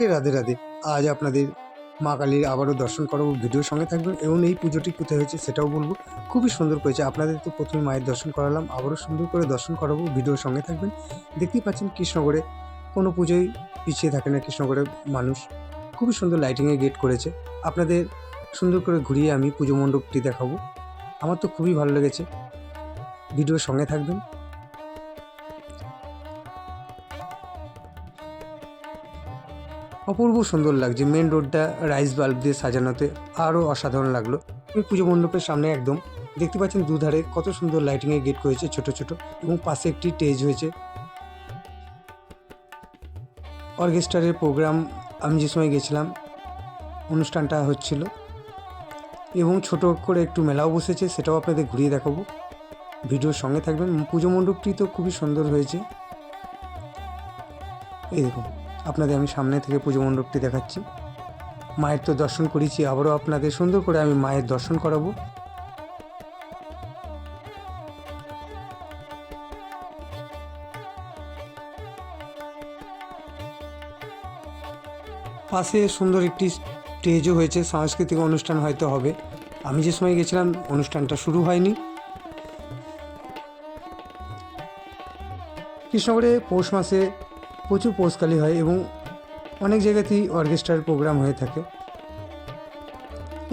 রাধে রাধে। আজ আপনাদের মা কালীর আবারও দর্শন করাবো, ভিডিওর সঙ্গে থাকবেন এবং এই পুজোটি কোথায় হয়েছে সেটাও বলবো। খুবই সুন্দর করেছে। আপনাদের তো প্রথমে মায়ের দর্শন করালাম, আবারও সুন্দর করে দর্শন করাবো, ভিডিওর সঙ্গে থাকবেন। দেখতেই পাচ্ছেন কৃষ্ণগড়ে কোনো পুজোই পিছিয়ে থাকে না। কৃষ্ণগড়ের মানুষ খুবই সুন্দর লাইটিংয়ে গেট করেছে। আপনাদের সুন্দর করে ঘুরিয়ে আমি পুজো মণ্ডপটি দেখাবো। আমার তো খুবই ভালো লেগেছে, ভিডিওর সঙ্গে থাকবেন। অপূর্ব সুন্দর লাগছে। মেন রোডটা রাইস বাল্ব দিয়ে সাজানোতে আরও অসাধারণ লাগলো। এই পুজো মণ্ডপের সামনে একদম দেখতে পাচ্ছেন দুধারে কত সুন্দর লাইটিংয়ে গেট করেছে ছোট ছোট, এবং পাশে একটি স্টেজ হয়েছে। অর্কেস্ট্রারের প্রোগ্রাম আমি যে সময় গেছিলাম অনুষ্ঠানটা হচ্ছিল, এবং ছোট করে একটু মেলাও বসেছে, সেটাও আপনাদের ঘুরিয়ে দেখাবো, ভিডিওর সঙ্গে থাকবেন। পুজো মণ্ডপটি তো খুবই সুন্দর হয়েছে। এই দেখুন, আপনাদের আমি সামনে থেকে পুজো মণ্ডপটি দেখাচ্ছি। মায়ের তো দর্শন করেছি, আবারও আপনাদের সুন্দর করে আমি মায়ের দর্শন করাবো। পাশে সুন্দর একটি স্টেজও হয়েছে, সাংস্কৃতিক অনুষ্ঠান হয়তো হবে। আমি যে সময় গেছিলাম অনুষ্ঠানটা শুরু হয়নি। কৃষ্ণগড়ে পৌষ মাসে প্রচুর পৌষকালী হয় এবং অনেক জায়গাতেই অর্কেস্ট্রার প্রোগ্রাম হয়ে থাকে।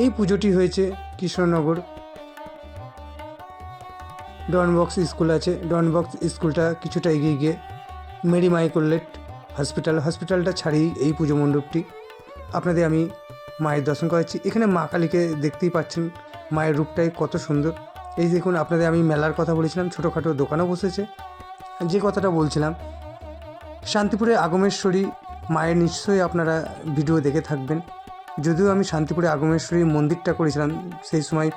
এই পুজোটি হয়েছে কৃষ্ণনগর ডনবক্স স্কুল আছে, ডনবক্স স্কুলটা কিছুটা এগিয়ে গিয়ে মেরি মাইকোলেট হসপিটালটা ছাড়িয়েই এই পুজো মণ্ডপটি। আপনাদের আমি মায়ের দর্শন করাচ্ছি। এখানে মা কালীকে দেখতেই পাচ্ছেন, মায়ের রূপটাই কত সুন্দর। এই দেখুন, আপনাদের আমি মেলার কথা বলেছিলাম, ছোটোখাটো দোকানও বসেছে। যে কথাটা বলছিলাম, শান্তিপুরে আগমেশ্বরী মায়ের নিশ্চয়ই আপনারা ভিডিও দেখে থাকবেন। যদিও আমি শান্তিপুরে আগমেশ্বরী মন্দিরটা করেছিলাম, সেই সময়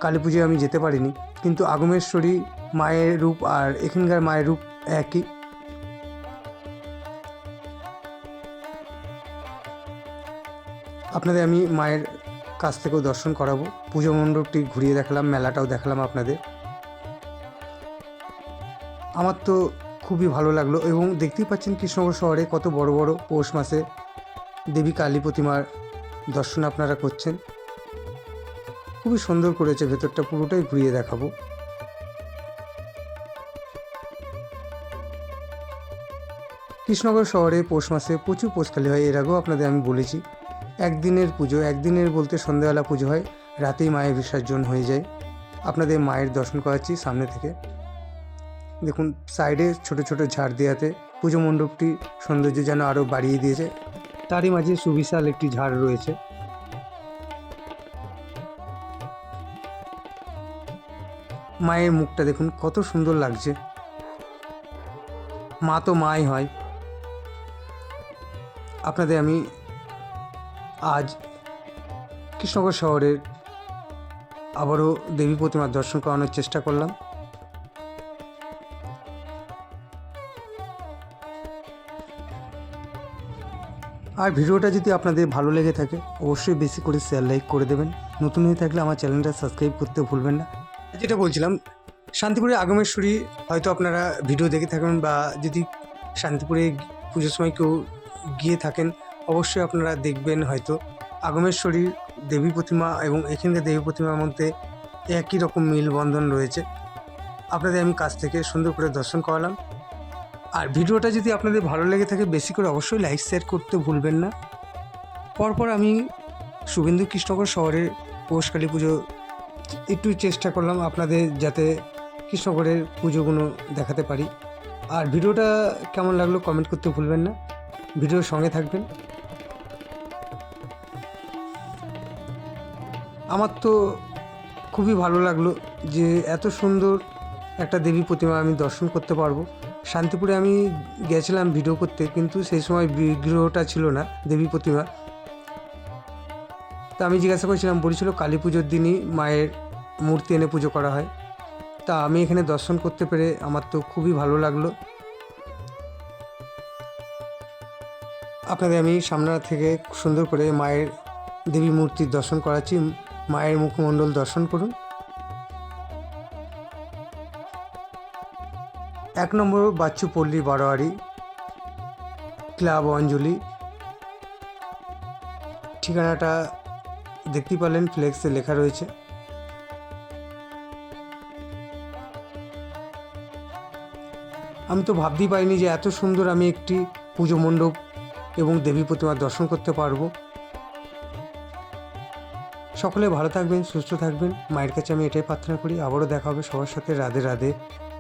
কালী পুজোয় আমি যেতে পারিনি, কিন্তু আগমেশ্বরী মায়ের রূপ আর এখানকার মায়ের রূপ একই। আপনাদের আমি মায়ের কাছ থেকেও দর্শন করাবো, পুজো মণ্ডপটি ঘুরিয়ে দেখালাম, মেলাটাও দেখালাম আপনাদের। আমার তো খুবই ভালো লাগলো। এবং দেখতেই পাচ্ছেন কৃষ্ণনগর শহরে কত বড় বড় পৌষ মাসে দেবী কালী প্রতিমার দর্শন আপনারা করছেন। খুবই সুন্দর করেছে, ভেতরটা পুরোটাই ঘুরিয়ে দেখাবো। কৃষ্ণনগর শহরে পৌষ মাসে প্রচুর পৌষকালী হয়, এর আগেও আপনাদের আমি বলেছি। একদিনের পুজো, একদিনের বলতে সন্ধ্যাবেলা পুজো হয়, রাতেই মায়ের বিসর্জন হয়ে যায়। আপনাদের মায়ের দর্শন করাচ্ছি সামনে থেকে। দেখুন, সাইডে ছোট ছোট ঝাড় দেওয়াতে পুজো মণ্ডপটি সৌন্দর্য যেন আরও বাড়িয়ে দিয়েছে। তারই মাঝে সুবিশাল একটি ঝাড় রয়েছে। মায়ের মুখটা দেখুন কত সুন্দর লাগছে। মা তো মাই হয়। আপনাদের আমি আজ কৃষ্ণনগর শহরের আবারও দেবী প্রতিমার দর্শন করানোর চেষ্টা করলাম। আর ভিডিওটা যদি আপনাদের ভালো লেগে থাকে অবশ্যই বেশি করে শেয়ার লাইক করে দেবেন। নতুন হয়ে থাকলে আমার চ্যানেলটা সাবস্ক্রাইব করতে ভুলবেন না। যেটা বলছিলাম, শান্তিপুরে আগমেশ্বরী হয়তো আপনারা ভিডিও দেখে থাকবেন, বা যদি শান্তিপুরে পুজোর সময় কেউ গিয়ে থাকেন অবশ্যই আপনারা দেখবেন। হয়তো আগমেশ্বরীর দেবী প্রতিমা এবং এখানকার দেবী প্রতিমার মধ্যে একই রকম মিলবন্ধন রয়েছে। আপনাদের আমি কাছ থেকে সুন্দর করে দর্শন করালাম। আর ভিডিওটা যদি আপনাদের ভালো লেগে থাকে বেশি করে অবশ্যই লাইক শেয়ার করতে ভুলবেন না। পরপর আমি শুভেন্দু কৃষ্ণনগর শহরের পৌষকালী পুজো একটু চেষ্টা করলাম আপনাদের, যাতে কৃষ্ণনগরের পুজোগুলো দেখাতে পারি। আর ভিডিওটা কেমন লাগলো কমেন্ট করতে ভুলবেন না, ভিডিওর সঙ্গে থাকবেন। আমার তো খুবই ভালো লাগলো যে এত সুন্দর একটা দেবী প্রতিমা আমি দর্শন করতে পারবো। শান্তিপুরে আমি গেছিলাম ভিডিও করতে, কিন্তু সেই সময় বিগ্রহটা ছিল না, দেবী প্রতিমা। তা আমি জিজ্ঞাসা করেছিলাম, বলেছিল কালী পুজোর দিনই মায়ের মূর্তি এনে পুজো করা হয়। তা আমি এখানে দর্শন করতে পেরে আমার তো খুবই ভালো লাগলো। আপনাদের আমি সামনে থেকে সুন্দর করে মায়ের দেবী মূর্তির দর্শন করাচ্ছি। মায়ের মুখমণ্ডল দর্শন করুন। 1 নম্বর বাচ্চুপল্লী বারোয়ারি ক্লাব অঞ্জলি ঠিকানাটা দেখতেই পারলেন, ফ্লেক্সে লেখা রয়েছে। আমি তো ভাবতেই পারিনি যে এত সুন্দর আমি একটি পুজো মণ্ডপ এবং দেবী প্রতিমার দর্শন করতে পারবো। সকলে ভালো থাকবেন, সুস্থ থাকবেন, মায়ের কাছে আমি এটাই প্রার্থনা করি। আবারও দেখা হবে সবার সাথে। রাধে রাধে।